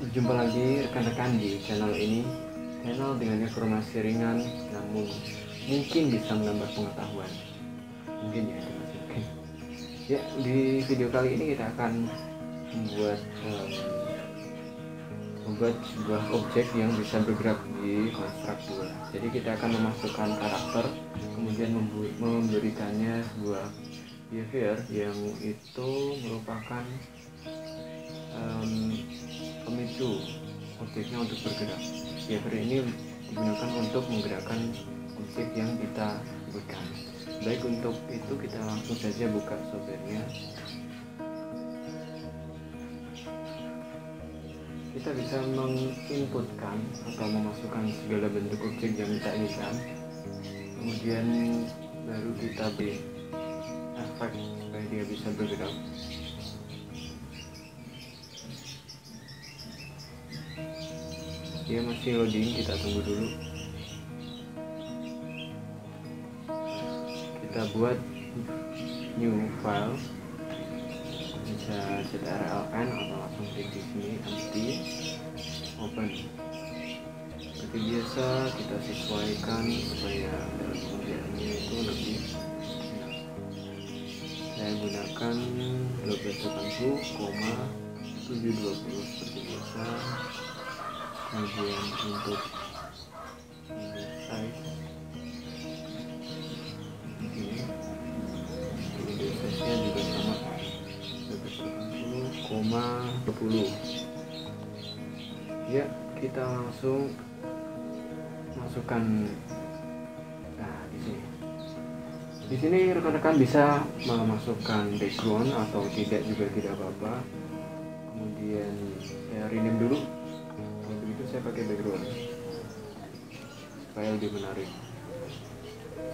Berjumpa lagi rekan-rekan di channel ini, channel dengan informasi ringan namun mungkin bisa menambah pengetahuan. Mungkin ya, mungkin. Ya, di video kali ini kita akan membuat sebuah objek yang bisa bergerak di konstruk 2. Jadi kita akan memasukkan karakter, kemudian memberikannya sebuah behavior yang itu merupakan pemicu objeknya untuk bergerak. Behavior ini digunakan untuk menggerakkan objek yang kita butuhkan. Baik, untuk itu kita langsung saja buka softwarenya. Kita bisa menginputkan atau memasukkan segala bentuk objek yang kita inginkan, kemudian baru kita beri efek supaya dia bisa bergerak. Dia masih loading, kita tunggu dulu. Kita buat new file, bisa ctrln atau langsung klik di sini, empty, open. Seperti biasa kita sesuaikan supaya pengerjaannya itu lebih enak. Saya gunakan 1280,720 seperti biasa. Kemudian untuk size ini size-nya juga sama, 1280,20. Ya, kita langsung masukkan. Nah, di sini rekan-rekan bisa memasukkan background atau tidak juga tidak apa-apa. Kemudian saya rename dulu. Kalau begitu saya pakai background supaya lebih menarik.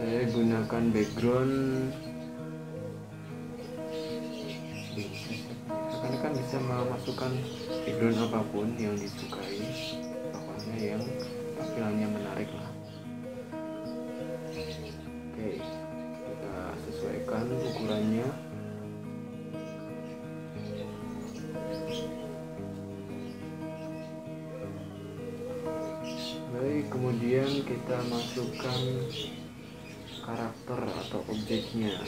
Saya gunakan background. Rekan-rekan bisa memasukkan background apapun yang disukai, pokoknya yang tampilannya menarik lah. Oke, kita sesuaikan ukurannya. Baik, kemudian kita masukkan karakter atau objeknya.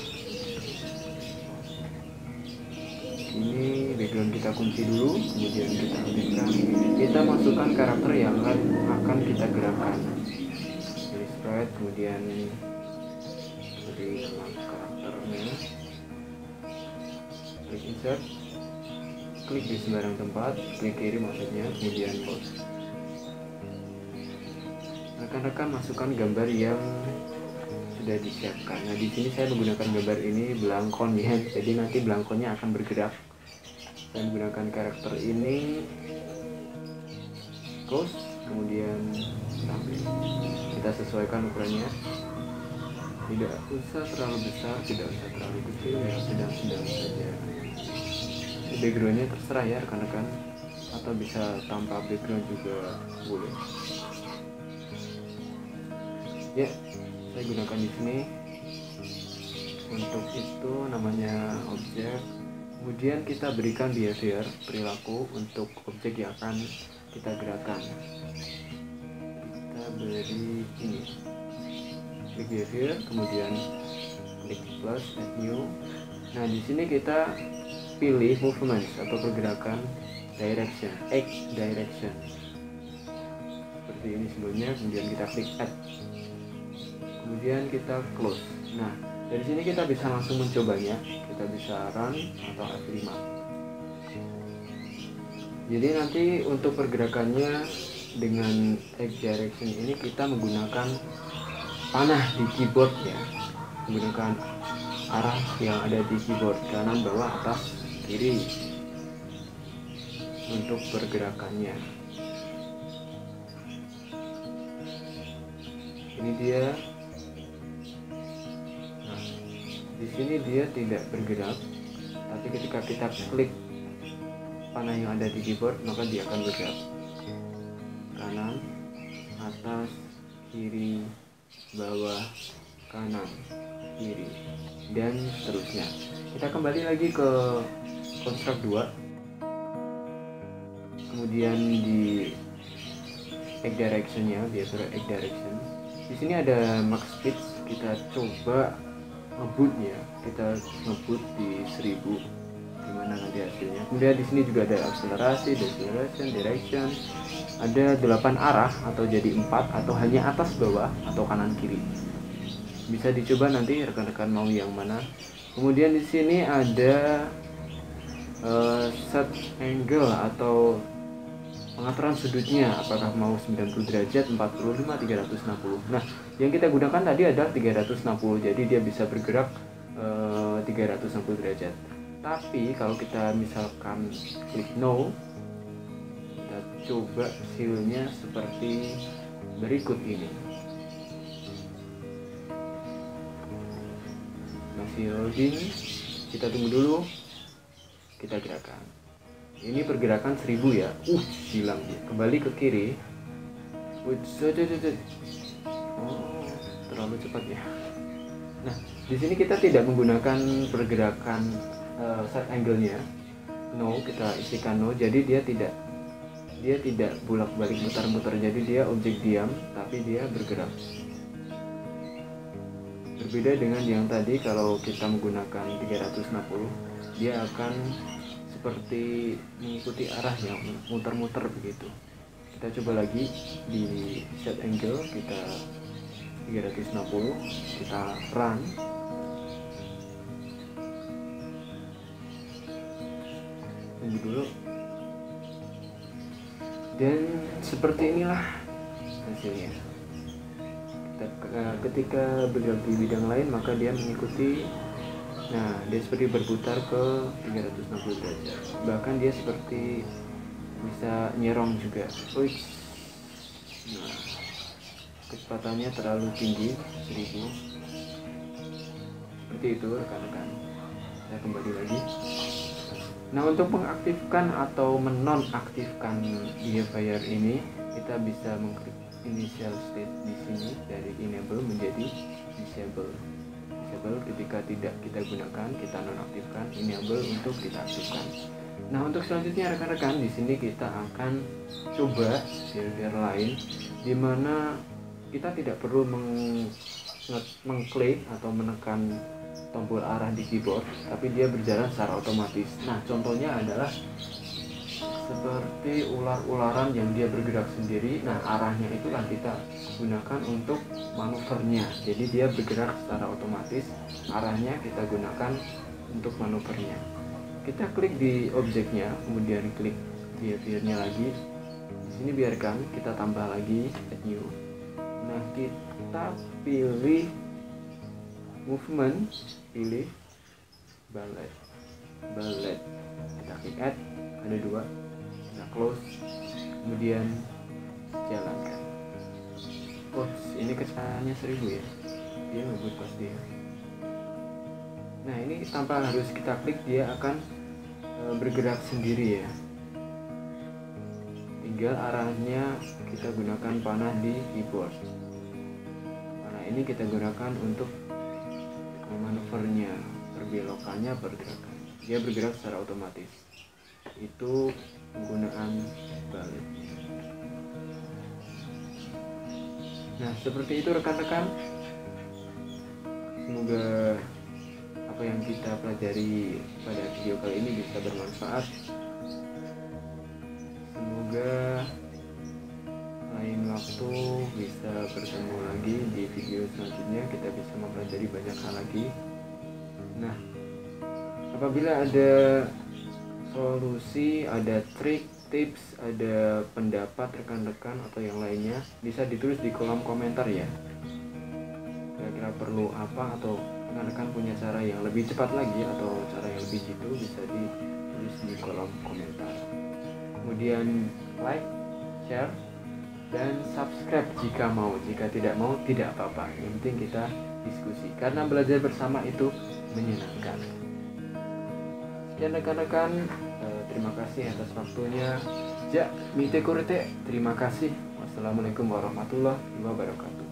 Ini background kita kunci dulu, kemudian kita aktifkan. Kita masukkan karakter yang akan kita gerakkan. Jadi sprite, kemudian beri nama karakternya. Klik insert, klik di sembarang tempat, klik kiri maksudnya, kemudian pause. Rekan-rekan masukkan gambar yang sudah disiapkan. Nah, di sini saya menggunakan gambar ini belangkon ya. Jadi nanti belangkonnya akan bergerak. Saya menggunakan karakter ini, close, kemudian tampil. Kita sesuaikan ukurannya. Tidak usah terlalu besar, tidak usah terlalu kecil, ya sedang-sedang saja. Backgroundnya terserah ya rekan-rekan, atau bisa tanpa background juga boleh. Ya, saya gunakan di sini. Untuk itu namanya objek. Kemudian kita berikan behavior, perilaku untuk objek yang akan kita gerakan. Kita beri ini, klik behavior, kemudian klik plus, add new. Nah, di sini kita pilih movement atau pergerakan, direction, X direction. Seperti ini sebelumnya, kemudian kita klik add. Kemudian kita close. Nah, dari sini kita bisa langsung mencobanya. Kita bisa run atau F5. Jadi nanti untuk pergerakannya dengan X direction ini kita menggunakan panah di keyboard ya. Menggunakan arah yang ada di keyboard, kanan, bawah, atas, kiri untuk pergerakannya. Ini dia. Di sini dia tidak bergerak, tapi ketika kita klik panah yang ada di keyboard maka dia akan bergerak. Kanan, atas, kiri, bawah, kanan, kiri, dan seterusnya. Kita kembali lagi ke konstruk 2. kemudian di X directionnya, behavior X direction. Di sini ada max speed, kita coba ngebut ya, kita ngebut di 1000, gimana nanti hasilnya. Kemudian di sini juga ada akselerasi, deceleration, direction, ada 8 arah atau jadi 4 atau hanya atas bawah atau kanan kiri. Bisa dicoba nanti rekan-rekan mau yang mana. Kemudian di sini ada set angle atau pengaturan sudutnya, apakah mau 90 derajat, 45, 360. Nah, yang kita gunakan tadi adalah 360, jadi dia bisa bergerak 360 derajat. Tapi kalau kita misalkan klik no, kita coba hasilnya seperti berikut ini. Masih loading, kita tunggu dulu, kita gerakan. Ini pergerakan 1000 ya. Hilang dia. Kembali ke kiri. Oh, terlalu cepat ya. Nah, di sini kita tidak menggunakan pergerakan set angle-nya. No, kita isikan no. Jadi dia tidak bolak-balik mutar-mutar. Jadi dia objek diam, tapi dia bergerak. Berbeda dengan yang tadi, kalau kita menggunakan 360, dia akan seperti mengikuti arahnya, muter-muter begitu. Kita coba lagi di set angle, kita 360, kita run. Tunggu dulu. Dan seperti inilah hasilnya. Ketika bergerak di bidang lain, maka dia mengikuti. Nah, dia seperti berputar ke 360 derajat. Bahkan dia seperti bisa nyerong juga. Nah, kecepatannya terlalu tinggi, 1000. Seperti itu rekan-rekan. Saya kembali lagi. Nah, untuk mengaktifkan atau menonaktifkan behavior ini, kita bisa mengklik initial state di sini, dari enable menjadi disable. Ketika tidak kita gunakan, kita nonaktifkan. Enable untuk kita aktifkan. Nah, untuk selanjutnya rekan-rekan, di sini kita akan coba behavior lain, di mana kita tidak perlu mengklik atau menekan tombol arah di keyboard, tapi dia berjalan secara otomatis. Nah, contohnya adalah seperti ular-ularan yang dia bergerak sendiri. Nah, arahnya itulah kita gunakan untuk manuvernya. Jadi dia bergerak secara otomatis, arahnya kita gunakan untuk manuvernya. Kita klik di objeknya, kemudian klik behaviornya lagi. Di sini biarkan kita tambah lagi add new. Nah, kita pilih movement, pilih ballet. Kita klik add, ada 2. Kita close, kemudian jalankan. Ini kecepatannya 1000 ya. Dia ngebut pasti ya. Nah, ini tanpa harus kita klik, dia akan bergerak sendiri ya. Tinggal arahnya kita gunakan panah di keyboard. Panah ini kita gunakan untuk manuvernya, perbelokannya, pergerakan. Dia bergerak secara otomatis. Itu penggunaan balik. Nah, seperti itu rekan-rekan. Semoga apa yang kita pelajari pada video kali ini bisa bermanfaat. Semoga lain waktu bisa bertemu lagi di video selanjutnya, kita bisa mempelajari banyak hal lagi. Nah, apabila ada solusi, ada trik, tips, ada pendapat rekan-rekan atau yang lainnya, bisa ditulis di kolom komentar ya. Kira-kira perlu apa, atau rekan-rekan punya cara yang lebih cepat lagi atau cara yang lebih jitu, bisa ditulis di kolom komentar. Kemudian like, share, dan subscribe jika mau. Jika tidak mau, tidak apa-apa. Yang penting kita diskusi, karena belajar bersama itu menyenangkan. Sekian rekan-rekan, terima kasih atas waktunya. Mite kurete, terima kasih. Wassalamualaikum warahmatullahi wabarakatuh.